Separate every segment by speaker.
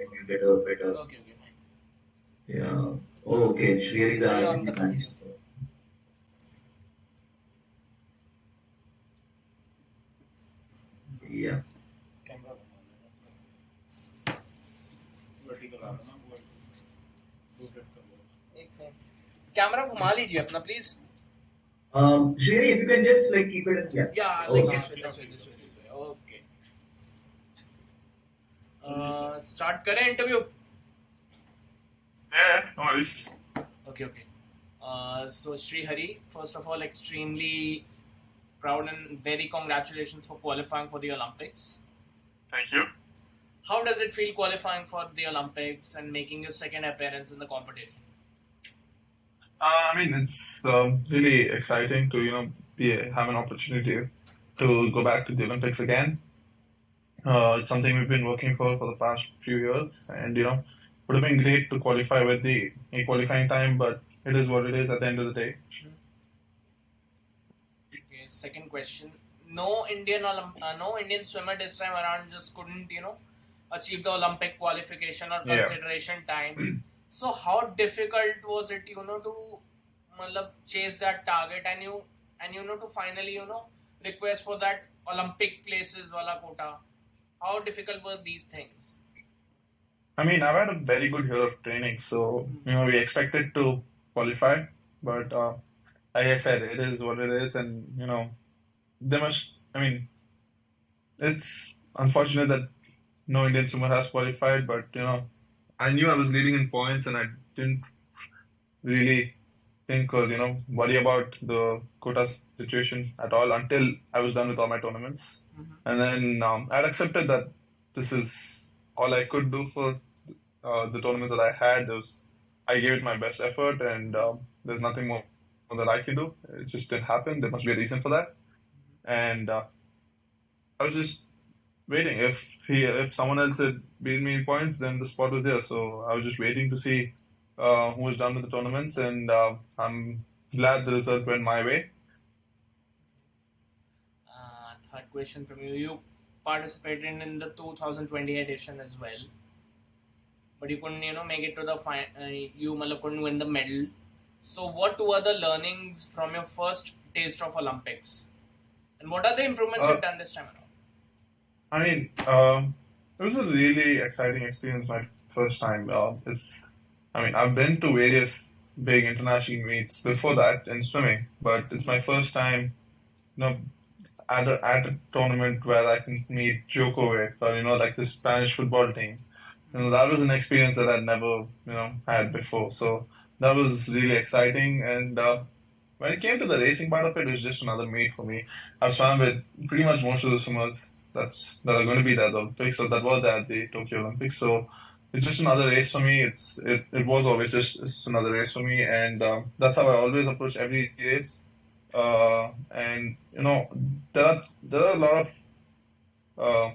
Speaker 1: better.
Speaker 2: Okay, okay, fine.
Speaker 1: Yeah. Oh, okay. Shriyari is a
Speaker 2: You're on
Speaker 1: RCB
Speaker 2: the
Speaker 1: fan.
Speaker 2: continue.
Speaker 1: Yeah.
Speaker 2: Camera एक second camera घुमा लीजिए अपना please
Speaker 1: Shriyari, if you can just like keep it. Yeah.
Speaker 2: या like
Speaker 1: Okay.
Speaker 2: This way okay start करें interview
Speaker 3: Yeah, no worries.
Speaker 2: okay okay so Sri Hari, first of all, extremely proud and very congratulations for qualifying for the Olympics.
Speaker 3: Thank you.
Speaker 2: How does it feel qualifying for the Olympics and making your second appearance in the competition?
Speaker 3: I mean, it's really exciting to have an opportunity to go back to the Olympics again. It's something we've been working for the past few years, and would have been great to qualify with the a qualifying time, but it is what it is at the end of the day.
Speaker 2: Okay, second question. No Indian swimmer this time around just couldn't, achieve the Olympic qualification or
Speaker 3: Yeah.
Speaker 2: consideration time. So how difficult was it, to chase that target and to finally, request for that Olympic places wala quota? How difficult were these things?
Speaker 3: I mean, I've had a very good year of training, so we expected to qualify, but like I said, it is what it is, and they must. I mean, it's unfortunate that no Indian swimmer has qualified, but I knew I was leading in points, and I didn't really think or worry about the quota situation at all until I was done with all my tournaments, and then I'd accepted that this is all I could do for the tournaments that I had. I gave it my best effort, and there's nothing more that I can do. It just didn't happen. There must be a reason for that, and I was just waiting. If someone else had beaten me in points, then the spot was there. So I was just waiting to see who was done with the tournaments, and I'm glad the result went my way.
Speaker 2: Third question from you. You participated in the 2020 edition as well, but you couldn't, make it to the final. You couldn't win the medal. So, what were the learnings from your first taste of Olympics, and what are the improvements
Speaker 3: Uh,
Speaker 2: you've done this time around?
Speaker 3: I mean, it was a really exciting experience. My first time. I mean, I've been to various big international meets before that in swimming, but it's my first time, at a tournament where I can meet Djokovic or like the Spanish football team. That was an experience that I'd never had before. So that was really exciting. And when it came to the racing part of it, it was just another meet for me. I've swam with pretty much most of the swimmers that are going to be there at the Olympics, or that were there at the Tokyo Olympics. So it's just another race for me. It was always just another race for me, and that's how I always approach every race. And there are a lot of uh,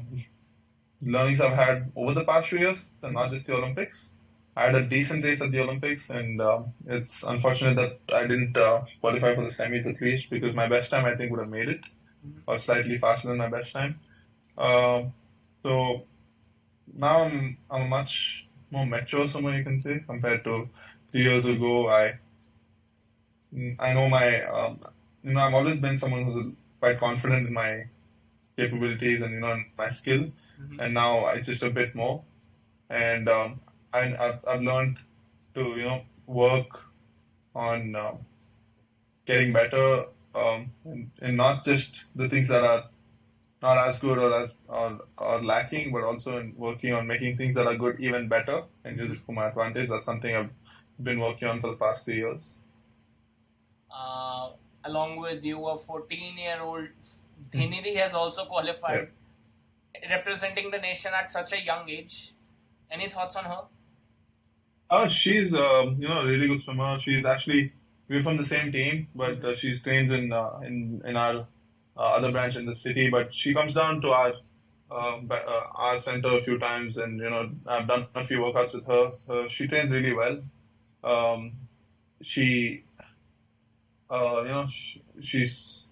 Speaker 3: learnings I've had over the past few years, and not just the Olympics. I had a decent race at the Olympics, and it's unfortunate that I didn't qualify for the semis at least because my best time I think would have made it, or slightly faster than my best time. Um so now I'm a much more mature, someone you can say, compared to 3 years ago. I know I've always been someone who's quite confident in my capabilities and in my skill, and now it's just a bit more. And I've learned to work on getting better, and not just the things that are not as good or lacking, but also in working on making things that are good even better and use it for my advantage. That's something I've been working on for the past 3 years.
Speaker 2: Uh, Along with you, a 14-year-old Dhiniri has also
Speaker 3: Yeah.
Speaker 2: qualified, representing the nation at such a young age. Any thoughts on her?
Speaker 3: She's a really good swimmer. We're from the same team, but she trains in our other branch in the city. But she comes down to our center a few times, and I've done a few workouts with her. She trains really well. Um, she she's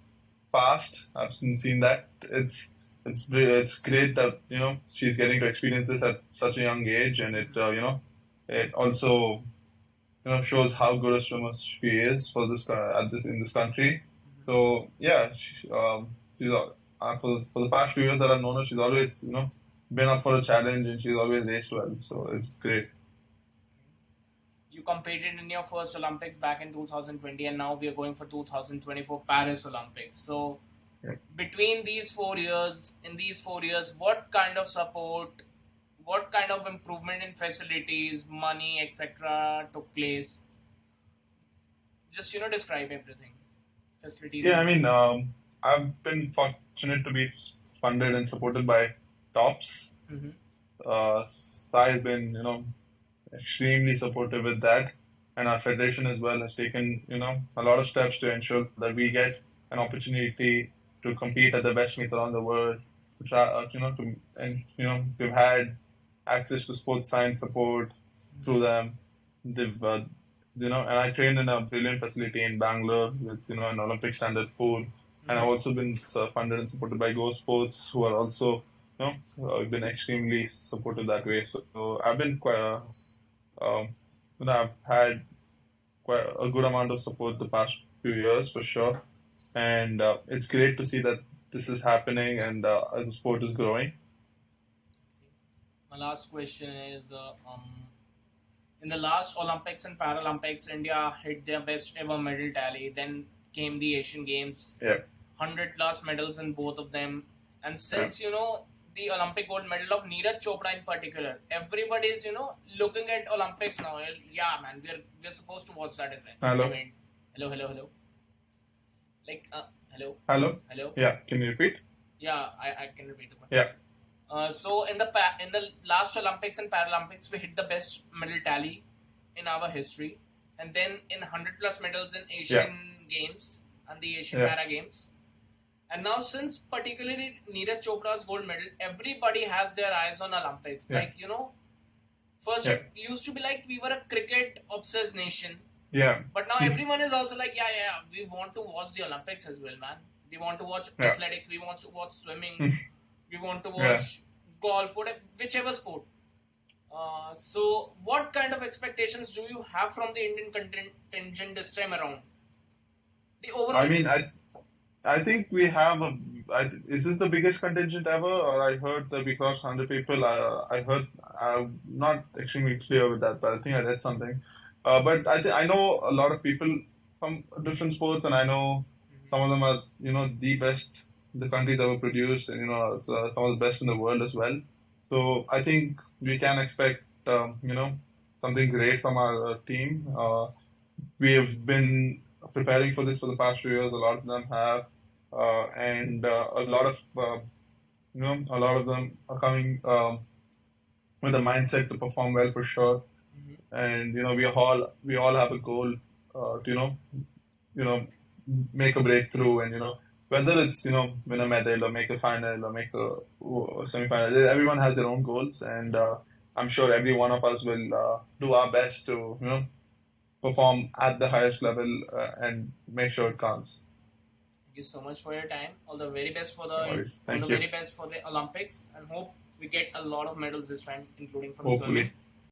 Speaker 3: fast. I've seen that. It's it's great that she's getting to experience this at such a young age, and it also shows how good a swimmer she is for this at this in this country. So yeah, she's for the past few years that I've known her, she's always been up for a challenge, and she's always raced well. So it's great.
Speaker 2: You competed in your first Olympics back in 2020, and now we are going for 2024 Paris Olympics. So
Speaker 3: Yeah.
Speaker 2: between in these 4 years, what kind of support, what kind of improvement in facilities, money, etc. took place? Just describe everything. Facilities
Speaker 3: Yeah,
Speaker 2: and
Speaker 3: I
Speaker 2: money.
Speaker 3: mean, I've been fortunate to be funded and supported by TOPS.
Speaker 2: Mm-hmm.
Speaker 3: Sai has been, extremely supportive with that, and our federation as well has taken, a lot of steps to ensure that we get an opportunity to compete at the best meets around the world. To try, we've had access to sports science support through them. They've, and I trained in a brilliant facility in Bangalore with, an Olympic standard pool. And I've also been funded and supported by Go Sports, who are also, been extremely supportive that way. So I've been quite, I've had quite a good amount of support the past few years for sure. And it's great to see that this is happening and the sport is growing.
Speaker 2: My last question is in the last Olympics and Paralympics, India hit their best ever medal tally. Then came the Asian Games,
Speaker 3: Yeah,
Speaker 2: 100 plus medals in both of them. And
Speaker 3: yeah.
Speaker 2: since, the Olympic gold medal of Neeraj Chopra in particular, everybody's, looking at Olympics now. Yeah, man, we're supposed to watch that
Speaker 3: Hello,
Speaker 2: event. Hello. Like, hello,
Speaker 3: hello.
Speaker 2: hello.
Speaker 3: Yeah, can you repeat?
Speaker 2: Yeah, I can repeat the question.
Speaker 3: Yeah,
Speaker 2: So in the last Olympics and Paralympics, we hit the best medal tally in our history, and then in 100 plus medals in
Speaker 3: yeah,
Speaker 2: Asian Games and the Asian
Speaker 3: yeah,
Speaker 2: Para Games. And now, since particularly Neeraj Chopra's gold medal, everybody has their eyes on Olympics.
Speaker 3: yeah,
Speaker 2: Like first
Speaker 3: yeah,
Speaker 2: it used to be like we were a cricket obsessed nation,
Speaker 3: yeah,
Speaker 2: but now everyone is also like, yeah, we want to watch the Olympics as well, man. We want to watch
Speaker 3: yeah,
Speaker 2: athletics, we want to watch swimming, we want to
Speaker 3: yeah.
Speaker 2: watch golf, whichever sport. So, what kind of expectations do you have from the Indian contingent this time around? The
Speaker 3: I
Speaker 2: overall.
Speaker 3: mean, I think we have is this the biggest contingent ever? Or I heard that we crossed 100 people. I heard, I'm not extremely clear with that, but I think I read something. But I know a lot of people from different sports, and I know some of them are, the best the country's ever produced, and, some of the best in the world as well. So I think we can expect, something great from our team. We have been preparing for this for the past few years. A lot of them have, and a lot of them are coming with a mindset to perform well for sure.
Speaker 2: Mhm.
Speaker 3: And we all have a goal to you know make a breakthrough, and whether it's win a medal or make a final or make a semi-final. Everyone has their own goals, and I'm sure every one of us will do our best to perform at the highest level and make sure it counts.
Speaker 2: Thank you so much for your time. All the very best for
Speaker 3: No
Speaker 2: the
Speaker 3: worries.
Speaker 2: all the
Speaker 3: Thank you.
Speaker 2: very best for the Olympics, and hope we get a lot of medals this time, including from
Speaker 3: Hopefully.
Speaker 2: swimming.